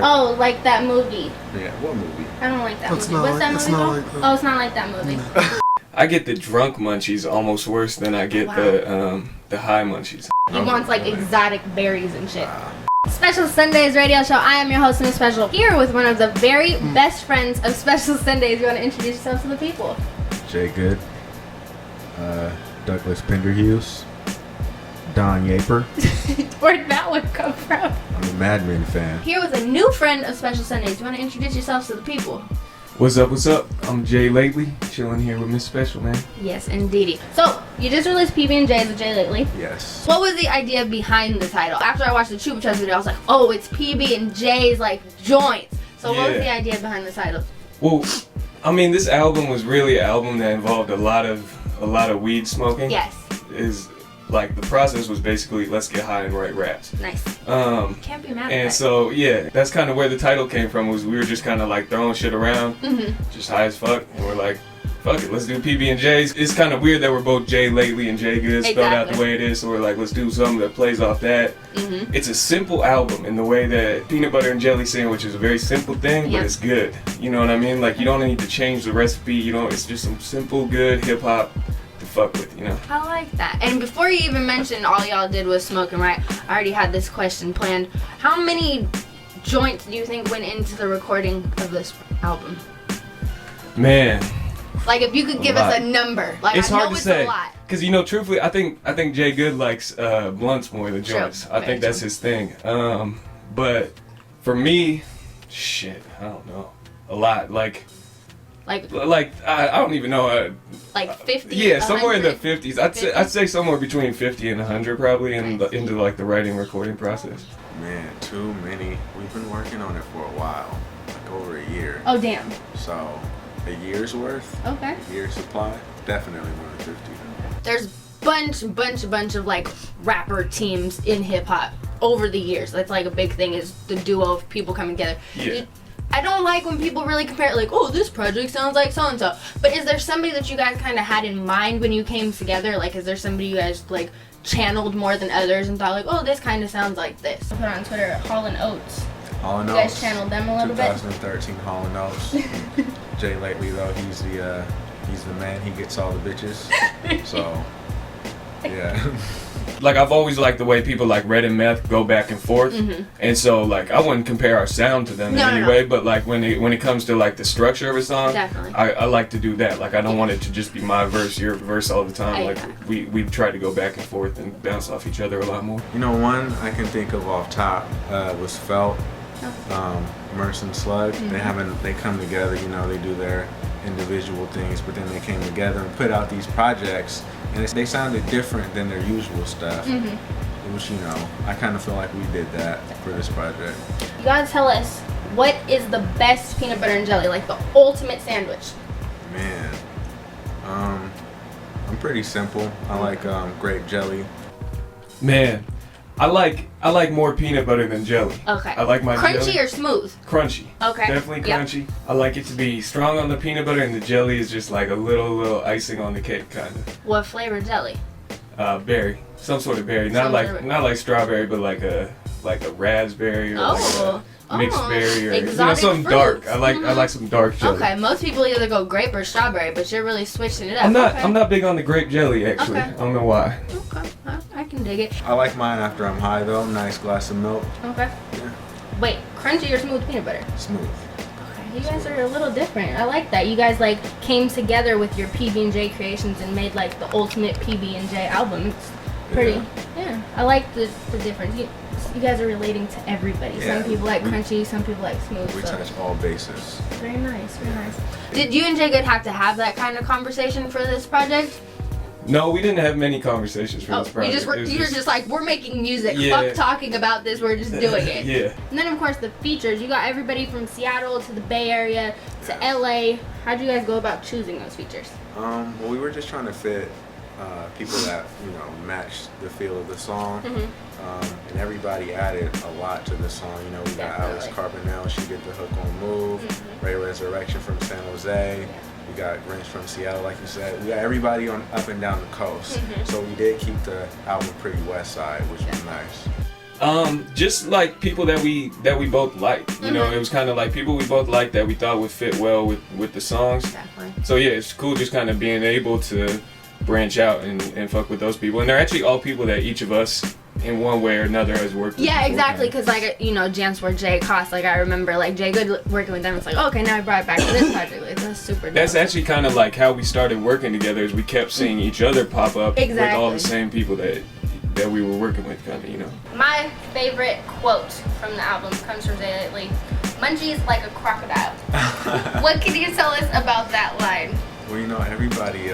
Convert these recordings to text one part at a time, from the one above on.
Oh, like that movie. Yeah, what movie? I don't like that It's movie. not What's like- that it's movie not called? like that. Oh, it's not like that movie. I get the drunk munchies almost worse than I get the high munchies. He wants like exotic berries and shit. Special Sundays radio show. I am your host, Miss Special, here with one of the very best friends of Special Sundays. You want to introduce yourself to the people? Jay Good, Douglas Penderhughes, Don Yaper. Where'd that one come from? I'm a Mad Men fan. Here with a new friend of Special Sundays. You want to introduce yourselves to the people? What's up, what's up? I'm Jay Lately, chilling here with Miss Special, man. Yes, indeedy. So, you just released PB&J as a Jay lately. Yes. What was the idea behind the title? After I watched the Chupa Chups video, I was like, oh, it's PB&J's like joints. So what was the idea behind the title? Well, I mean, this album was really an album that involved a lot of weed smoking. Yes. Is like the process was basically let's get high and write raps. Nice. Can't be mad at And that. so yeah, that's kind of where the title came from. Was we were just kind of like throwing shit around, just high as fuck, and we're like, fuck it, let's do PB&J's. It's kind of weird that we're both Jay Lately and Jay Good spelled out the way it is. So we're like, let's do something that plays off that. It's a simple album in the way that Peanut Butter and Jelly Sandwich is a very simple thing, but it's good. You know what I mean? Like you don't need to change the recipe. You know, it's just some simple, good hip hop to fuck with. You know. I like that. And before you even mentioned all y'all did was smoking, right? I already had this question planned. How many joints do you think went into the recording of this album? Man. Like if you could give us a number. Like it's I know hard to it's say. a lot. Cause you know, truthfully, I think Jay Good likes blunts more than joints. True. I think that's his thing. But for me, shit, I don't know. A lot. Like I don't even know. Like 50. Yeah, somewhere in the 100? 50s. I'd say somewhere between 50 and 100 probably into like the writing recording process. Man, too many. We've been working on it for a while, like over a year. Oh damn. So a year's worth, Okay. a year's supply, definitely more than 50. There's bunch of like rapper teams in hip hop over the years. That's like a big thing is the duo of people coming together. Yeah. I don't like when people really compare it like, oh, this project sounds like so and so. But is there somebody that you guys kind of had in mind when you came together? Like, is there somebody you guys like channeled more than others and thought like, oh, this kind of sounds like this? I put on Twitter Hall and Oates. Hall and You Oates. guys channeled them a little bit. 2013 Hall and Oates. Jay Lately though, he's the man. He gets all the bitches. So yeah. Like I've always liked the way people like Red and Meth go back and forth, and so like I wouldn't compare our sound to them in any way, but like when it comes to like the structure of a song, Definitely. I like to do that. Like I don't want it to just be my verse, your verse all the time. Like Exactly. we try to go back and forth and bounce off each other a lot more. You know, one I can think of off top was Felt, Merson Slug. They come together. You know, they do their individual things, but then they came together and put out these projects, and they sounded different than their usual stuff. It was, you know, I kind of feel like we did that for this project. You gotta tell us what is the best peanut butter and jelly, like the ultimate sandwich. Man, I'm pretty simple. I like grape jelly. Man, I like more peanut butter than jelly. Okay. I like my crunchy jelly. or smooth. Crunchy. Okay. Definitely Yeah. crunchy. I like it to be strong on the peanut butter, and the jelly is just like a little icing on the cake, kind of. What flavor jelly? Berry, some sort of berry, Some not sort of- like strawberry, but like a raspberry or like a mixed berry or exotic something fruits. dark. I like some dark jelly. Okay, most people either go grape or strawberry, but you're really switching it up. I'm not big on the grape jelly actually. Okay. I don't know why. Okay, I can dig it. I like mine after I'm high though. Nice glass of milk. Okay. Yeah. Wait, crunchy or smooth peanut butter? Smooth. Okay, you guys are a little different. I like that. You guys like came together with your PB&J creations and made like the ultimate PB&J album. It's pretty. Yeah. I like the difference. You guys are relating to everybody. Yeah, Some people like crunchy, some people like smooth. We so. touch all bases. Very nice, very nice. Did you and Jay Good have to have that kind of conversation for this project? No, we didn't have many conversations for this project. You're just like, we're making music. Yeah. Fuck talking about this. We're just doing it. Yeah. And then of course the features. You got everybody from Seattle to the Bay Area to LA. How'd you guys go about choosing those features? Well, we were just trying to fit people that match the feel of the song, and everybody added a lot to the song. You know, we got Alice Carbonell, she did the hook on Move. Ray Resurrection from San Jose. We got Grinch from Seattle, like you said. We got everybody on up and down the coast. So we did keep the album pretty west side, which was nice. Just like people that we both liked. You know, it was kind of like people we both liked that we thought would fit well with the songs. Definitely. So yeah, it's cool just kind of being able to branch out and fuck with those people. And they're actually all people that each of us, in one way or another, has worked with. Yeah, before. exactly. Because like Jams were Jay Cost. Like I remember like Jay Good working with them. It's like, okay, now I brought it back to this project. Like that's super. That's dope. actually kind of like how we started working together. Is we kept seeing each other pop up with all the Exactly. same people that we were working with, kind of, you know. My favorite quote from the album comes from Jay lately. Munchie's like a crocodile. What can you tell us about that line? Well, you know, everybody,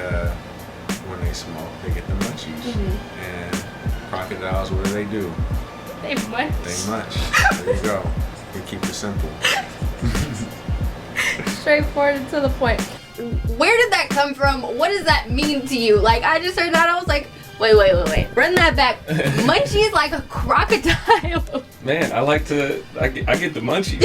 when they smoke, they get the munchies. And crocodiles, what do? They munch. They munch. There you go. We keep it simple. Straightforward and to the point. Where did that come from? What does that mean to you? Like, I just heard that, I was like, wait. Run that back. Munchie's like a crocodile. Man, I get the munchies.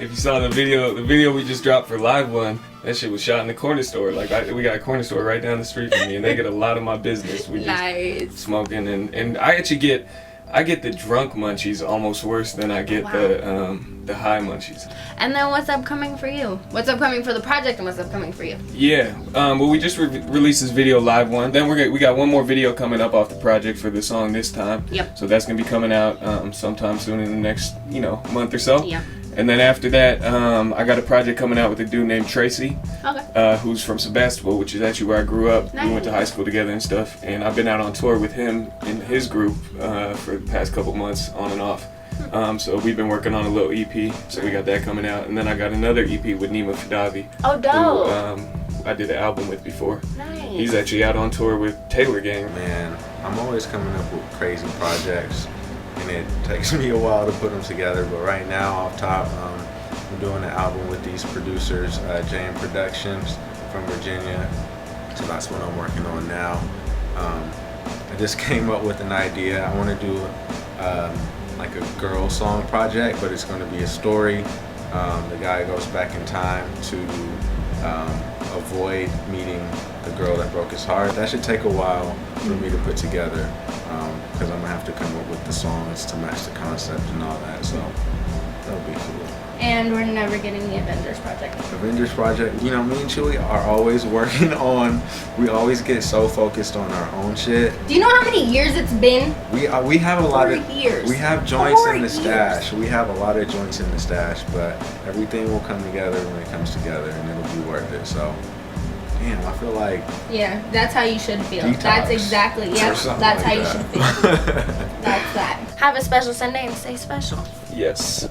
If you saw the video we just dropped for Live One, that shit was shot in the corner store. Like we got a corner store right down the street from me, and they get a lot of my business. We just Nice. smoking, and I actually get the drunk munchies almost worse than I get the high munchies. And then what's upcoming for you? What's upcoming for the project and what's upcoming for you? Yeah, well, we just released this video, Live One. Then we got one more video coming up off the project for the song this time. Yep. So that's gonna be coming out sometime soon in the next month or so. Yeah. And then after that, I got a project coming out with a dude named Tracy, Okay. who's from Sebastopol, which is actually where I grew up. Nice. We went to high school together and stuff. And I've been out on tour with him and his group for the past couple months, on and off. So we've been working on a little EP, so we got that coming out. And then I got another EP with Nima Fadavi, Oh, dope. who I did an album with before. Nice. He's actually out on tour with Taylor Gang. Man, I'm always coming up with crazy projects, and it takes me a while to put them together. But right now, off top, I'm doing an album with these producers, Jane Productions from Virginia. So that's what I'm working on now. I just came up with an idea. I want to do like a girl song project, but it's going to be a story. The guy goes back in time to avoid meeting the girl that broke his heart. That should take a while for me to put together, because I'm gonna have to come up with the songs to match the concept and all that. So that'll be cool. And we're never getting the Avengers project. Avengers project, you know, me and Chewy are always working on. We always get so focused on our own shit. Do you know how many years it's been? We have a lot of 4 years. We have joints 4 in the years. stash. We have a lot of joints in the stash, but everything will come together when it comes together, and it'll be worth it. So, damn, I feel like Yeah, that's how you should feel. detox That's exactly, or yeah, something that's like how you that. should feel. That's that. Have a special Sunday and stay special. Yes.